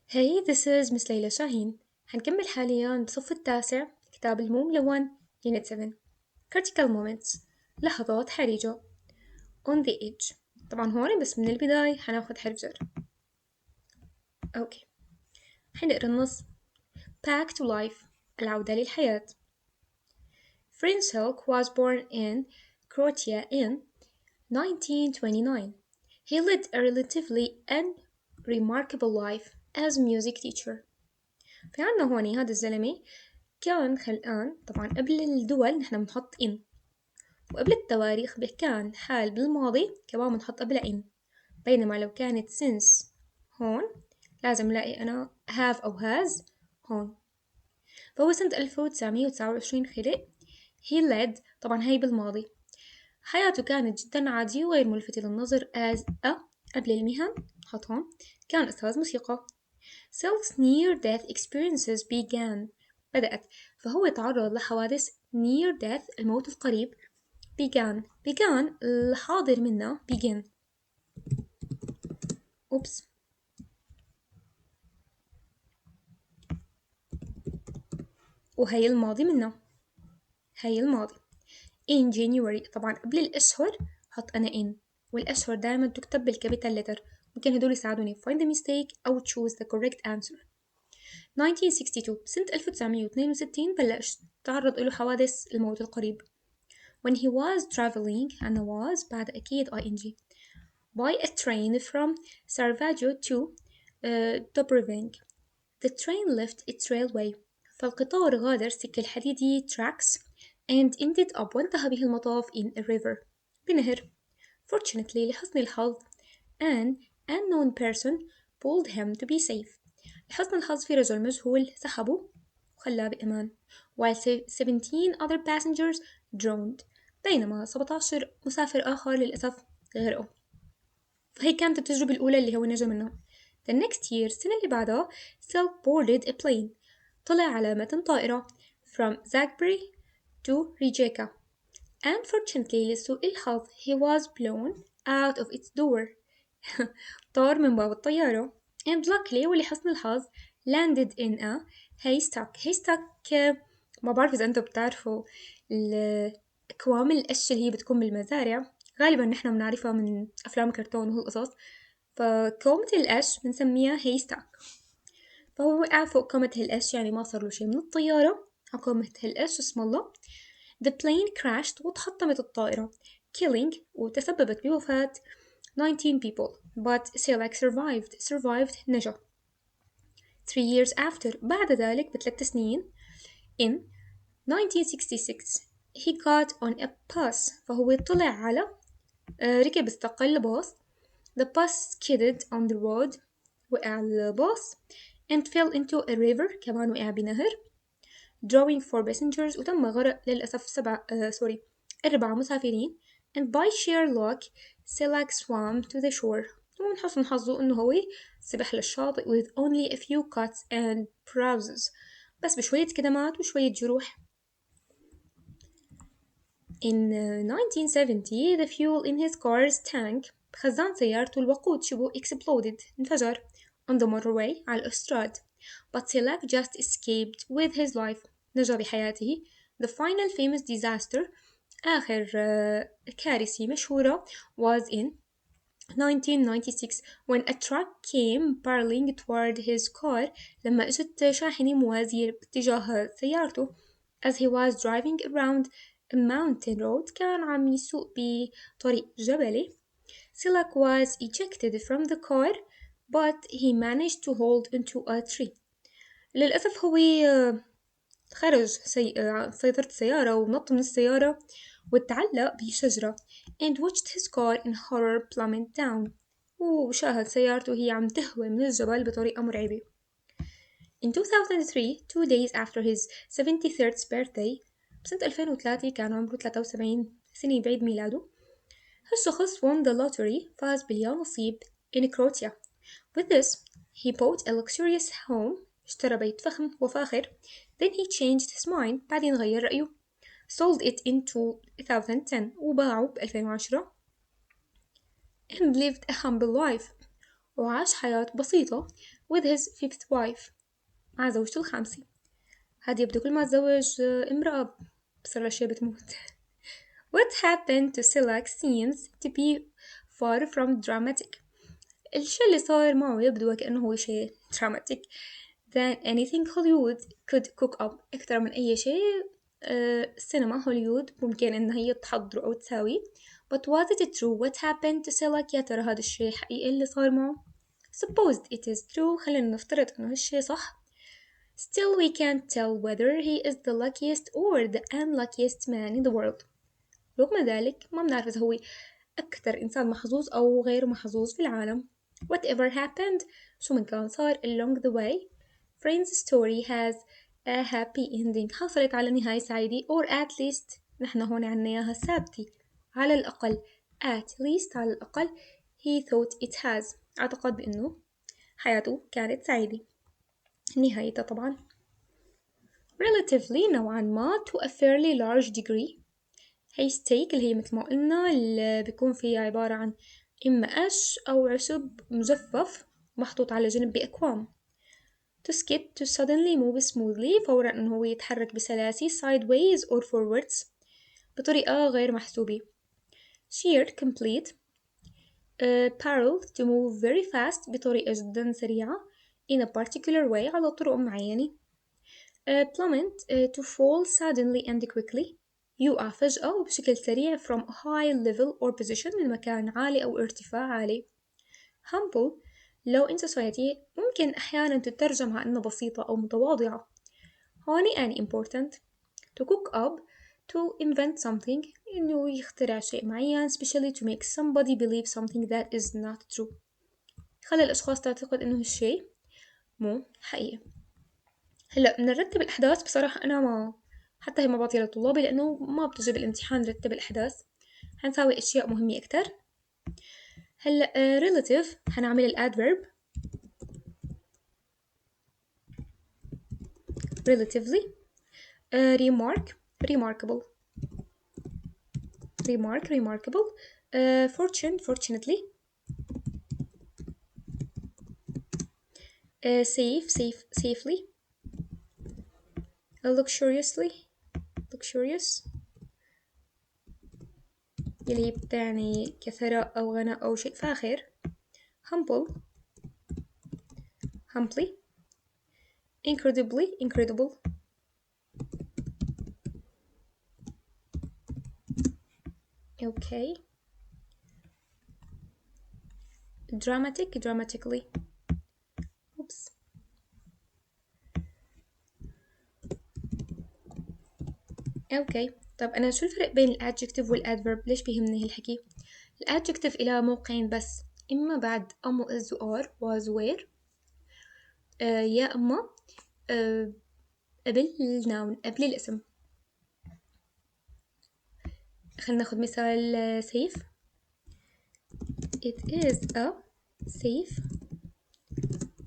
Hey, this is Miss ليلى شاهين. هنكمل حاليا بصف التاسع كتاب المو ملون Unit 7 Critical Moments لحظات حرجة On the Edge. طبعا هون بس من البداية هناخد حرف جر. أوكي، حنقرا النص. Back to life، العودة للحياة. Prince Hulk was born in Croatia in 1929. He led a relatively unremarkable life as a music teacher. في عنا هوني هذا الزلمة كان خلقان. طبعا قبل الدول نحن بنحط إن، وقبل التواريخ كان حال بالماضي كمان بنحط قبلها إن، بينما لو كانت since هون لازم نلاقي أنا have أو has هون. فهو سنة 1929 خلق. he led، طبعا هاي بالماضي. حياته كانت جدا عادية وغير ملفتة للنظر as a، قبل المهن حط هون كان أستاذ موسيقى. Self's near-death experiences began، بدأت. فهو تعرض لحوادث near death، الموت القريب. began الحاضر منه begin. أوبس، وهي الماضي منه، هي الماضي. in January، طبعا قبل الأشهر حط أنا in، والأشهر دائما تكتب بالكابيتال لتر. ممكن هدول يساعدوني find the mistake أو choose the correct answer. 1962، سنة 1962 بلش تعرض له حوادث الموت القريب. When he was traveling، أنا was بعد أكيد ing by a train from Sarajevo to Dubrovnik. The train left its railway، فالقطار غادر السكة الحديدية tracks and ended up، وانتهى به المطاف in a river، بنهر. Fortunately، لحسن الحظ an unknown person pulled him to be safe. لحسن الحظ في رجل مجهول سحبه وخلاه بأمان. while 17 other passengers drowned، بينما 17 مسافر آخر للأسف غرقوا. فهي كانت التجربة الأولى اللي هو نجا منها. The next year، السنة اللي بعدها Silk boarded a plane، طلع على متن طائرة from Zagreb to Rijeka. Unfortunately، لسوء الحظ he was blown out of its door طار من باب الطيارة. and luckily، ولحسن الحظ landed in a haystack. ما بعرف إذا أنتوا بتعرفوا أكوام القش اللي هي بتكون بالمزارع، غالبا نحن بنعرفها من أفلام كرتون وهالقصص. فكومة القش بنسميها haystack. فهو وقع فوق كومة القش، يعني ما صار له شي من الطيارة على كومة القش، اسم الله. The plane crashed، وتحطمت الطائرة killing، وتسببت بوفاة 19 people but Selak survived نجا. 3 years after، بعد ذلك ب3 سنين in 1966 he got on a bus، فهو طلع على ركب استقل باص. The bus skidded on the road، وقع الباص and fell into a river، كمان وقع بنهر. drawing 4 passengers، وتم غرق للأسف 4 مسافرين. and by sheer luck Selak swam to the shore، ومن حسن حظه إنه هو سبح للشاطئ with only a few cuts and bruises، بس بشوية كدمات وشوية جروح. In 1970 the fuel in his car's tank، بخزان سيارته الوقود شبه exploded، انفجر on the motorway، على الأستراد. but Selak just escaped with his life، نجا بحياته. The final famous disaster، آخر كارثة مشهورة was in 1996 when a truck came barreling toward his car، لما اجت شاحنة موازية باتجاه سيارته as he was driving around a mountain road، كان عم يسوق بطريق جبلي. Selak was ejected from the car but he managed to hold into a tree. للأسف هو خرج سيطرة السيارة ونط من السيارة وتعلق بشجرة and watched his car in horror plummet down، وشاهد سيارته هي عم تهوي من الجبل بطريقة مرعبة. In 2003، 2 days after his 73rd birthday، بسنة 2003 كان عمره 73 سنة بعيد ميلاده، هالشخص won the lottery، فاز باليانصيب in Croatia. With this he bought a luxurious home، اشترى بيت فخم وفاخر. Then he changed his mind، بعدين غير رأيه. sold it in 2010، وباعه ب2010. and lived a humble life، وعاش حياة بسيطة with his fifth wife. مع زوجته الخامسة. هاد يبدو كل ما تزوج امرأة بصير الأشياء بتموت. What happened to Silak seems to be far from dramatic. الشي اللي صار معه يبدو وكأنه هو شيء dramatic than anything Hollywood could cook up. أكثر من أي شيء سينما هوليوود ممكن إن هي تحضره أو تساوي. But was it true? What happened to Silak? يا ترى هذا الشيء حقيقي اللي صار معه؟ Supposed it is true. خلينا نفترض إنه هالشيء صح. Still we can't tell whether he is the luckiest or the unluckiest man in the world. رغم ذلك ما بنعرف إذا هو أكثر إنسان محظوظ أو غير محظوظ في العالم. Whatever happened, شو من كان صار along the way, Friend's story has a happy ending. حصلت على نهاية سعيدة or at least نحن هون عنا إياها ثابتة. على الأقل at least على الأقل he thought it has. اعتقد بأنه حياته كانت سعيدة. نهايته طبعا relatively نوعا ما to a fairly large degree. هي ستيك اللي هي مثل ما قلنا اللي بيكون فيها عبارة عن إما قش أو عشب مجفف محطوط على جنب بأكوام. To skip to suddenly move smoothly فورا إنه هو يتحرك بسلاسة sideways or forwards بطريقة غير محسوبة. Sheer complete parallel to move very fast بطريقة جدا سريعة in a particular way على طرق معينة. Plummet to fall suddenly and quickly يوقع فجأة وبشكل سريع from a high level or position من مكان عالي أو ارتفاع عالي. Humble low in society ممكن أحيانا تترجم على أنه بسيطة أو متواضعة. هوني and important to cook up to invent something إنه يخترع شيء معين especially to make somebody believe something that is not true. خلي الأشخاص تعتقد إنه هالشيء مو حقيقي. هلا بنرتب الأحداث بصراحة أنا ما حتى هي ما بعطيها لطلابي لأنه ما بتجي بالامتحان نرتب الأحداث. حنساوي أشياء مهمة أكتر. هلا relative حنعمل الادverb relatively. remark remarkable remarkable. fortunately. safely. luxuriously luxurious اللي بتعني كثراء أو غنى أو شيء فاخر. humbly. incredible. okay. dramatically. oops. اوكي طب أنا شو الفرق بين الادجكتيف والادفيرب؟ ليش بيهمني هالحكي؟ الادجكتيف إلى موقعين بس، إما بعد أم is are was were يا إما قبل الناون قبل الاسم. خلينا ناخد مثال safe. it is a safe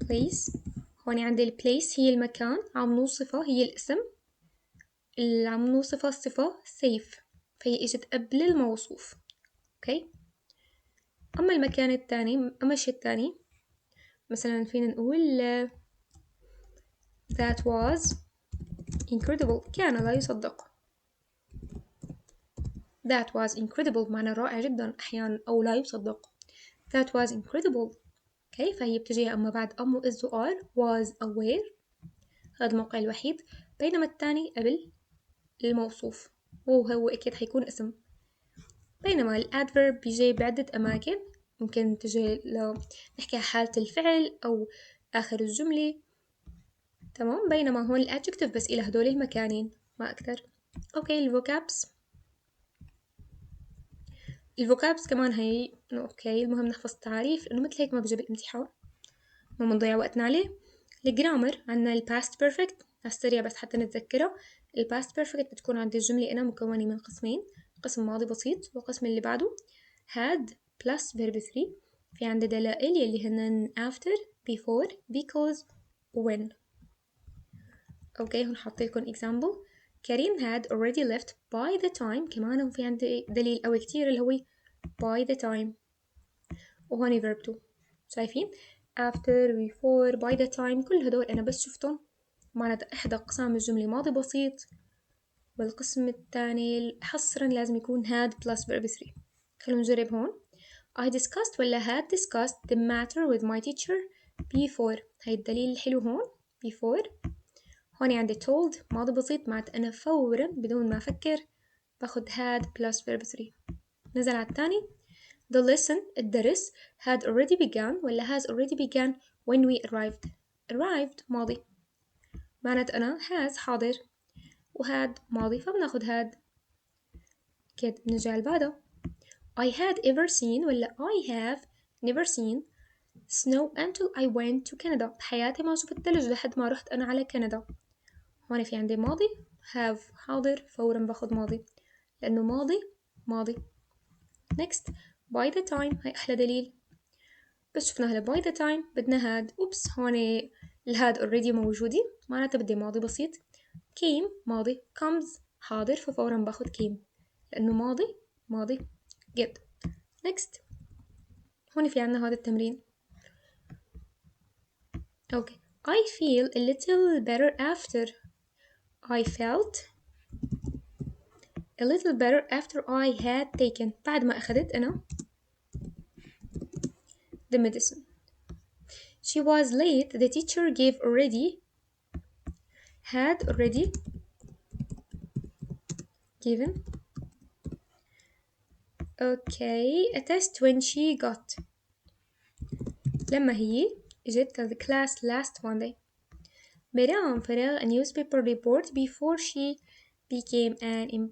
place. هون عندي ال place هي المكان، عم نوصفها هي الاسم، اللي عم نوصفها الصفة safe فهي اجت قبل الموصوف. اوكي. اما المكان الثاني، اما الشيء الثاني مثلا فينا نقول that was incredible كان لا يصدق. that was incredible معنى رائع جدا أحيانا أو لا يصدق. that was incredible. اوكي فهي بتجي اما بعد ام is are was aware، هذا الموقع الوحيد، بينما الثاني قبل الموصوف وهو أكيد حيكون اسم. بينما الادفيرب بيجي بعدة أماكن، ممكن تجي نحكي حالة الفعل أو آخر الجملة. تمام. بينما هون الادجكتيف بس إلى هدول المكانين ما أكتر. أوكي. الفوكابس كمان هي أوكي المهم نحفظ التعاريف لأنه مثل هيك ما بيجي بالامتحان ما بنضيع وقتنا عليه. الجرامر عنا الباست بيرفكت على السريع بس حتى نتذكره. الباست بيرفكت بتكون عند الجملة أنا مكونة من قسمين، قسم ماضي بسيط والقسم اللي بعده had plus verb 3. في عند دلائل يلي هن after before because when. أوكي هون حاطيلكم example. كريم had already left by the time. كمان في عندي دليل قوي كتير اللي هو by the time. وهون verb 2 شايفين after before by the time كل هدول أنا بس شفتهم معناتها إحدى أقسام الجملة ماضي بسيط، والقسم الثاني حصرا لازم يكون had plus verb 3. خلونا نجرب هون. I discussed ولا had discussed the matter with my teacher before. هاي الدليل الحلو هون before. هون عندي told ماضي بسيط معناتها أنا فورا بدون ما أفكر باخد had plus verb 3. نزل على الثاني. The lesson الدرس had already begun ولا has already begun when we arrived ماضي معناتها أنا has حاضر وهاد ماضي فبناخد had كده. نرجع لبعده. I had ever seen ولا I have never seen snow until I went to Canada. بحياتي ما شفت ثلج لحد ما رحت أنا على كندا. هون في عندي ماضي have حاضر فورا باخد ماضي لأنه ماضي. next by the time هاي أحلى دليل بس شفناها by the time بدنا had. أوبس هون الهاد already موجودة معناتها بدي ماضي بسيط. came ماضي comes حاضر ففورا باخد came لأنه ماضي. good. next هون في عنا هذا التمرين. okay I feel a little better after. I felt a little better after I had taken بعد ما أخذت أنا the medicine. She was late. The teacher had already given a test when she got لما هي اجت the class last Monday. مرام فرغ a newspaper report before she became an